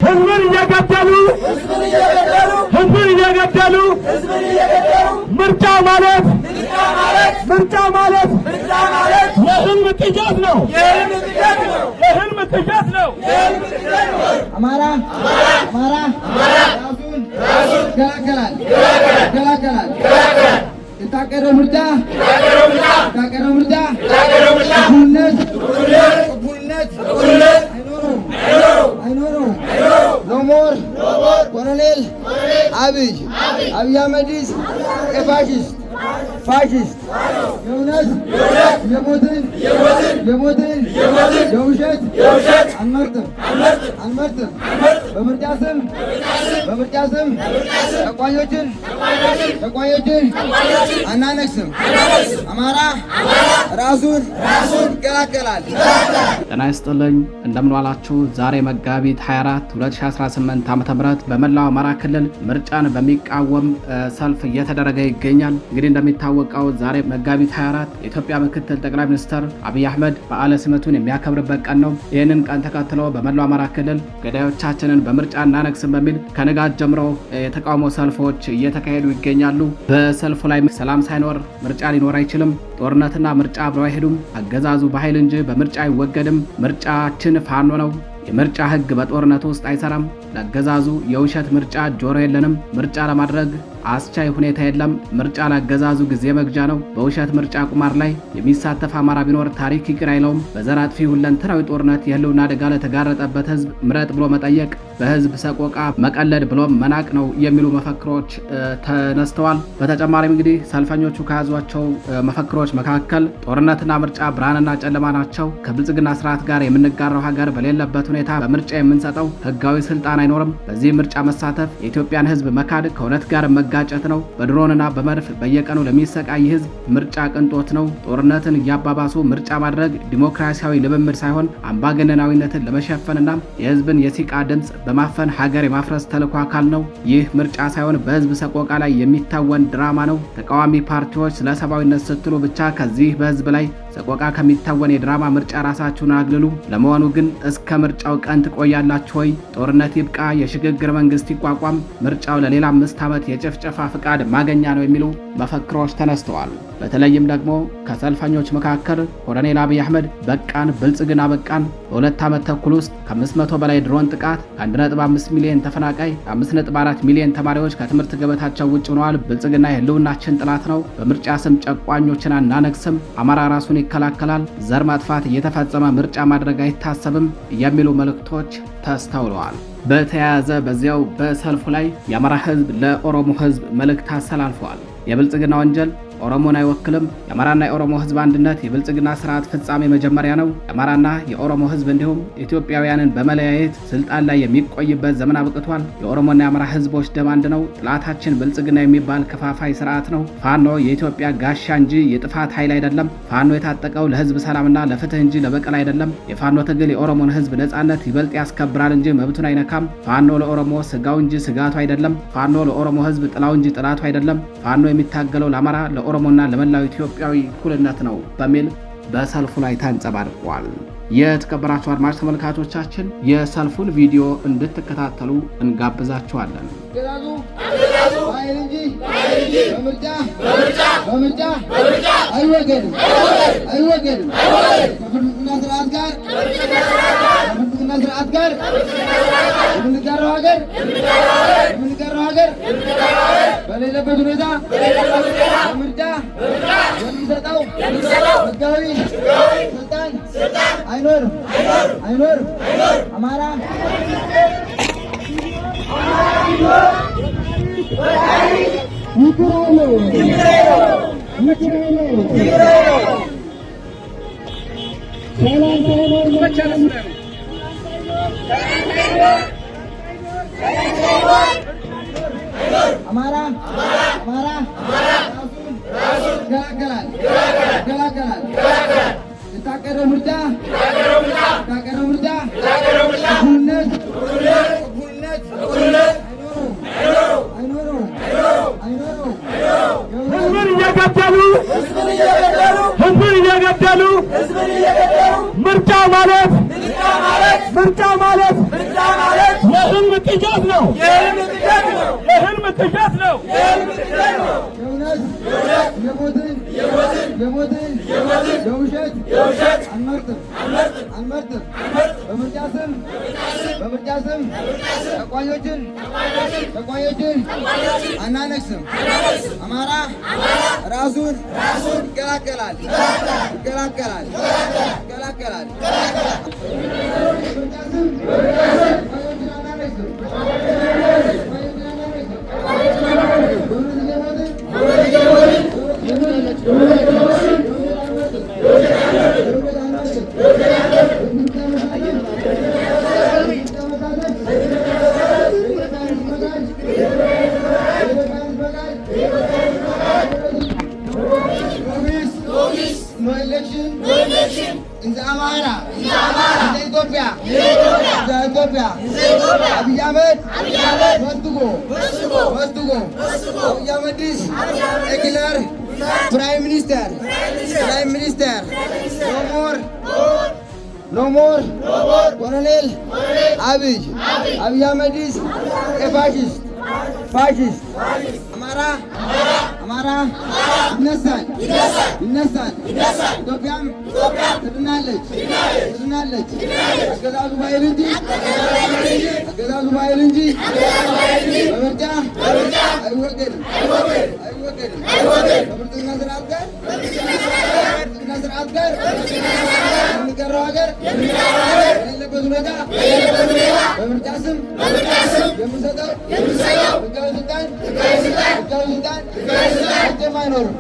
ህዝብን እየገደሉ ምርጫ ማለት የህልም ቅዠት ነው። አማራ ራሱን የታቀደው ምርጫ ቅቡልነት አይኖረውም። ኖ ሞር ኮሎኔል አብይ አህመድ ፋሽስት የእውነት የሞትን የውሸት አንመርጥም። በምርጫ ስም ጨቋኞችን አናነግስም። አማራ ራሱን ይከላከላል። ጤና ይስጥልኝ፣ እንደምን ዋላችሁ። ዛሬ መጋቢት 24 2018 ዓ.ም በመላው አማራ ክልል ምርጫን በሚቃወም ሰልፍ እየተደረገ ይገኛል። እንግዲህ እንደሚታወቀው ዛሬ መጋቢት 24 የኢትዮጵያ ምክትል ጠቅላይ ሚኒስትር አብይ አህመድ በዓለ ሲመቱን የሚያከብርበት ቀን ነው። ይህንን ቀን ተከትሎ በመላው አማራ ክልል ገዳዮቻችንን በምርጫ እናነግስም በሚል ከንጋት ጀምሮ የተቃውሞ ሰልፎች እየተካሄዱ ይገኛሉ። በሰልፉ ላይ ሰላም ሳይኖር ምርጫ ሊኖር አይችልም፣ ጦርነትና ምርጫ አብረው አይሄዱም፣ አገዛዙ በኃይል እንጂ በምርጫ አይወገድም፣ ምርጫችን ፋኖ ነው፣ የምርጫ ህግ በጦርነት ውስጥ አይሰራም፣ ለአገዛዙ የውሸት ምርጫ ጆሮ የለንም፣ ምርጫ ለማድረግ አስቻይ ሁኔታ የለም፣ ምርጫ ለአገዛዙ ጊዜ መግጃ ነው፣ በውሸት ምርጫ ቁማር ላይ የሚሳተፍ አማራ ቢኖር ታሪክ ይቅር አይለውም፣ በዘር አጥፊ ሁለንተናዊ ጦርነት የህልውና አደጋ ለተጋረጠበት ህዝብ ምረጥ ብሎ መጠየቅ በህዝብ ሰቆቃ መቀለድ ብሎም መናቅ ነው የሚሉ መፈክሮች ተነስተዋል። በተጨማሪም እንግዲህ ሰልፈኞቹ ከያዟቸው መፈክሮች መካከል ጦርነትና ምርጫ ብርሃንና ጨለማ ናቸው፣ ከብልጽግና ስርዓት ጋር የምንጋራው ሀገር በሌለበት ሁኔታ በምርጫ የምንሰጠው ህጋዊ ስልጣን አይኖርም፣ በዚህ ምርጫ መሳተፍ የኢትዮጵያን ህዝብ መካድ ከእውነት ጋር መጋጨት ነው፣ በድሮንና በመድፍ በየቀኑ ለሚሰቃይ ህዝብ ምርጫ ቅንጦት ነው፣ ጦርነትን እያባባሱ ምርጫ ማድረግ ዲሞክራሲያዊ ልምምድ ሳይሆን አምባገነናዊነትን ለመሸፈንና የህዝብን የሲቃ ድምፅ በማፈን ሀገር የማፍረስ ተልዕኮ አካል ነው። ይህ ምርጫ ሳይሆን በህዝብ ሰቆቃ ላይ የሚታወን ድራማ ነው። ተቃዋሚ ፓርቲዎች ስለ ሰብአዊነት ስትሉ ብቻ ከዚህ በህዝብ ላይ ሰቆቃ ከሚታወን የድራማ ምርጫ ራሳችሁን አግልሉ። ለመሆኑ ግን እስከ ምርጫው ቀን ትቆያላችሁ ወይ? ጦርነት ይብቃ፣ የሽግግር መንግስት ይቋቋም፣ ምርጫው ለሌላ 5 ዓመት የጭፍጨፋ ፍቃድ ማገኛ ነው የሚሉ መፈክሮች ተነስተዋል። በተለይም ደግሞ ከሰልፈኞች መካከል ኮሎኔል አብይ አህመድ በቃን፣ ብልጽግና በቃን፣ በ2 ዓመት ተኩል ውስጥ ከ500 በላይ ድሮን ጥቃት፣ ከ1.5 ሚሊዮን ተፈናቃይ፣ 5.4 ሚሊዮን ተማሪዎች ከትምህርት ገበታቸው ውጭ ሆነዋል፣ ብልጽግና የህልውናችን ጥላት ነው፣ በምርጫ ስም ጨቋኞችን አናነግስም፣ አማራ ራሱን ይከላከላል፣ ዘር ማጥፋት እየተፈጸመ ምርጫ ማድረግ አይታሰብም የሚሉ መልእክቶች ተስተውለዋል። በተያያዘ በዚያው በሰልፉ ላይ የአማራ ህዝብ ለኦሮሞ ህዝብ መልእክት አስተላልፈዋል። የብልጽግና ወንጀል ኦሮሞን አይወክልም። የአማራና የኦሮሞ ህዝብ አንድነት የብልጽግና ስርዓት ፍጻሜ መጀመሪያ ነው። የአማራና የኦሮሞ ህዝብ እንዲሁም ኢትዮጵያውያንን በመለያየት ስልጣን ላይ የሚቆይበት ዘመን አብቅቷል። የኦሮሞና የአማራ ህዝቦች ደም አንድ ነው። ጥላታችን ብልጽግና የሚባል ከፋፋይ ስርዓት ነው። ፋኖ የኢትዮጵያ ጋሻ እንጂ የጥፋት ኃይል አይደለም። ፋኖ የታጠቀው ለህዝብ ሰላምና ለፍትህ እንጂ ለበቀል አይደለም። የፋኖ ትግል የኦሮሞን ህዝብ ነጻነት ይበልጥ ያስከብራል እንጂ መብቱን አይነካም። ፋኖ ለኦሮሞ ስጋው እንጂ ስጋቱ አይደለም። ፋኖ ለኦሮሞ ህዝብ ጥላው እንጂ ጥላቱ አይደለም። ፋኖ የሚታገለው ለአማራ ኦሮሞና ለመላው ኢትዮጵያዊ እኩልነት ነው በሚል በሰልፉ ላይ ተንጸባርቋል። የተከበራችሁ አድማጭ ተመልካቾቻችን የሰልፉን ቪዲዮ እንድትከታተሉ እንጋብዛችኋለን። በምርጫ አይወገድም። ከብልጽግና ስርዓት ጋር የምንጋራው ሀገር በሌለበት ሁኔታ ምርጫ የሚሰጠው ህጋዊ ስልጣን አይኖርም። አማራ ይከላከላል። የታቀደው ምርጫ ቅቡልነት አይኖረውም። ህዝብን እየገደሉ ምርጫ ማለት የህልም ቅዠት ነው። የህልም ቅዠት ነው። የእውነት የሞትን የውሸት አንመርጥም። በምርጫ ስም ተቋዮችን አናነግስም። አማራ ራሱን ይከላከላል። በምርጫ ስም ተቋዮችን አናነግስም። No election in the Amara, in Ethiopia. Abiy Ahmed wants to go. Abiy Ahmed is declared Prime Minister. No more. Colonel Abiy Ahmed is a fascist. አማራ ይነሳል። ኢትዮጵያም ትድናለች። አገዛዙ ባይል እንጂ በምርጫ አይወገድም። ከብልጽግና ስርዓት ጋር የሚቀረው ሀገር የሌለበት ሁኔታ በምርጫ ስም የምንሰጠው ህጋዊ ስልጣን መቼም አይኖርም።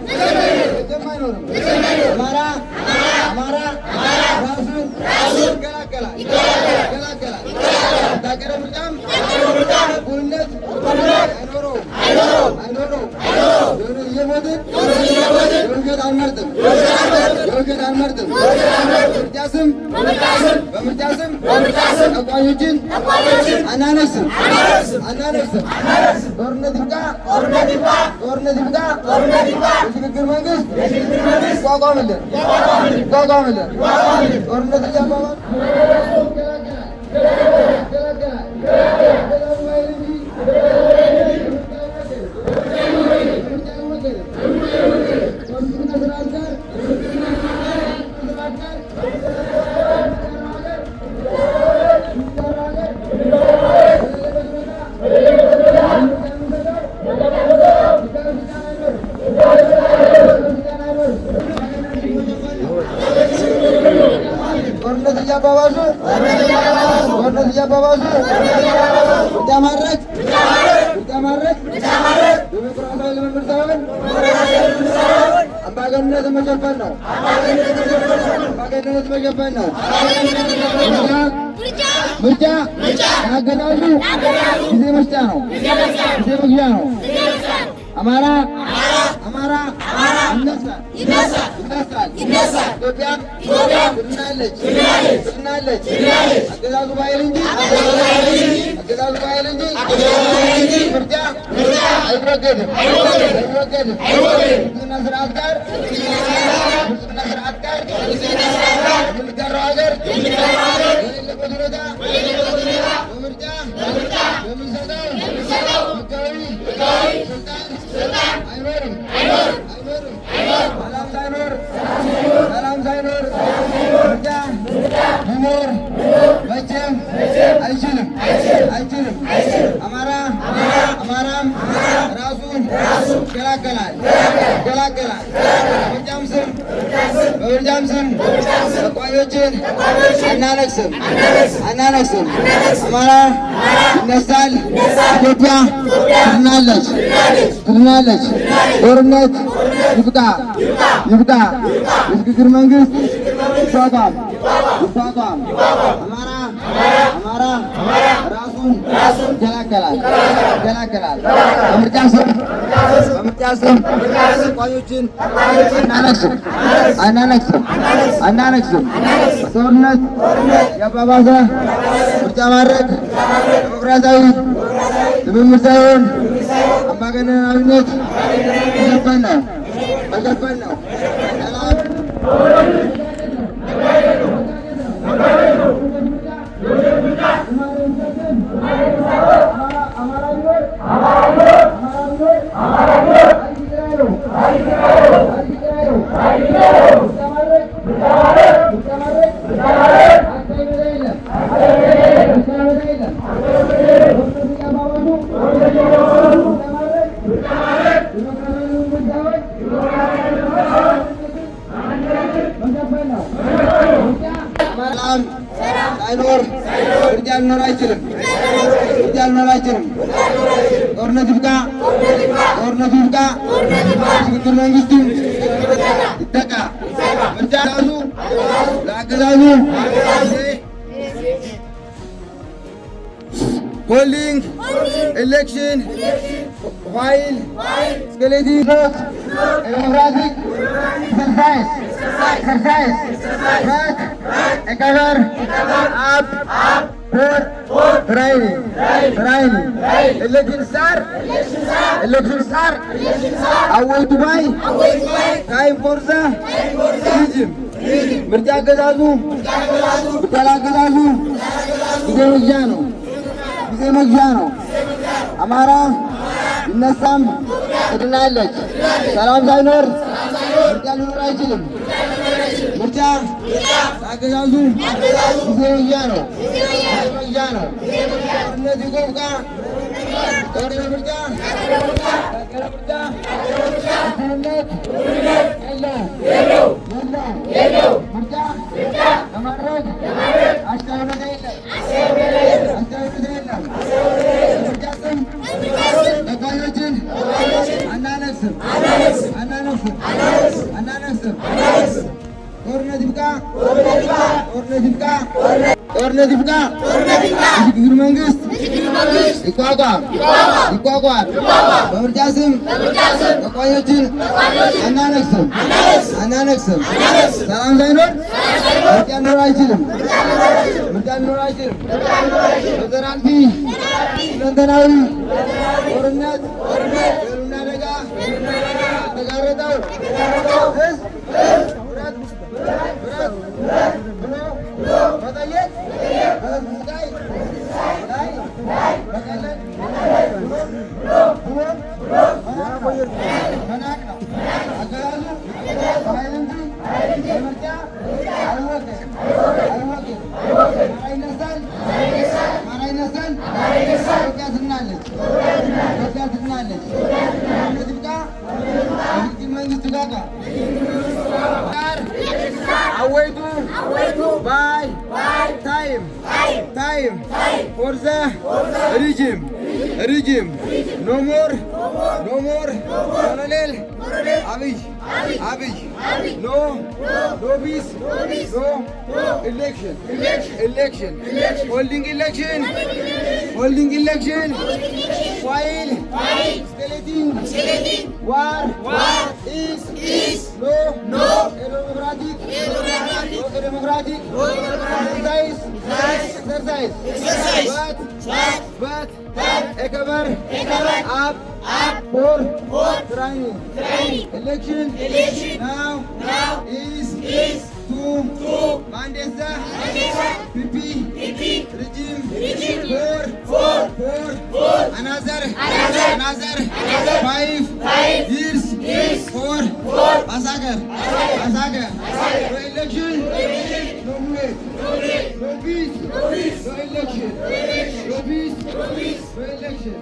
አማራ ራሱን ይከላከላል። የታቀደ ምርጫም እኩልነት አይኖረውም። እየሞትን የውሸት አንመርጥም። በምርጫ ስም ተቋዮችን አናነግስም። ጦርነት ይብቃ። የሽግግር መንግስት ይቋቋምልን። ጦርነት እያቋቋም ጦርነት እያባባሱ ብታማረክ ዲሞክራሲያዊ ልምምድ ሳይሆን አምባገነንነትን መሸፈን ነው። ምርጫ ያገዛዙ ጊዜ መስጫ ነው። ጊዜ መግዣ ነው። አማራ ይነሳል። ኢትዮጵያም ትድናለች። አገዛዙ ባይል እንጂ ምርጫ አይወገድም። ብልጽግና ስርዓት ጋር የምንቀረው ሀገር የሌለበት ሁኔታ በምርጫ የምንሰጠው ህጋዊ ስልጣን አይኖርም። ሰላም ሳይኖር ምርጫ ሊኖር መቼም አይችልም። አማራም ራሱን ይከላከላል። በምርጫም ስም ተቋዮችን አናነግስም። አማራ ይነሳል። ኢትዮጵያ ትድናለች። ጦርነት ይብቃ። የሽግግር መንግስት ይቋቋም። አማራ ራሱን ይከላከላል። በምርጫ ስም ተቋዮችን አናነግስም። ጦርነት ያባባሰ ምርጫ ማድረግ ዲሞክራሲያዊ ልምምድ ሳይሆን አምባገነናዊነት መሸፈን ነው። ሰላም ሳይኖር ምርጫ ሊኖር አይችልም። ጦርነት ይብቃ፣ ጦርነቱ ይብቃ፣ ሽግግር መንግስቱ ይተካ። ምርጫ ለአገዛዙ holding election while escalating democratic exercise but a cover up for training election star away to buy time for the regime ምርጫ አገዛዙ ጊዜ መግዣ ነው። አማራ ይነሳም ትድናለች። ሰላም ሳይኖር ምርጫ ሊኖር አይችልም። ምርጫ አገዛዙ ጊዜ መግዣ ነው። ጦርነት ይቆምቃ ጦርነት ምርጫ የለው ምርጫ ለማድረግ አስተዋይነት የለም። ምርጫ ስም ተቃዋሚዎችን አናነግስም። ጦርነት ይብቃ፣ የሽግግር መንግስት ይቋቋም። በምርጫ ስም ተቃዋሚዎችን አናነግስም። ሰላም ሳይኖር ምርጫ ሊኖር አይችልም። በዘር አልፊ ሁለንተናዊ ጦርነት የህልውና አደጋ የተጋረጠው ህዝብ ብረት ብሎ መጠየቅ በህዝብ ስቃይ ላይ መቀለድ ብሎ መናቅ ነው። አገዛዙ በኃይል እንጂ በምርጫ አይወገድም። አማራ ይነሳል፣ ኢትዮጵያ ትድናለች። ጦርነት ይብቃ፣ የሽግግር መንግስት ይቋቋም። awaitu by time for the regime. No more Colonel Abiy. No peace, no election. Holding election while escalating war is no democratic exercise but a cover up for training. Election now is to Mandesa PP regime for another 5 years for massacre. No election, no way. No peace, no election. No peace, no election.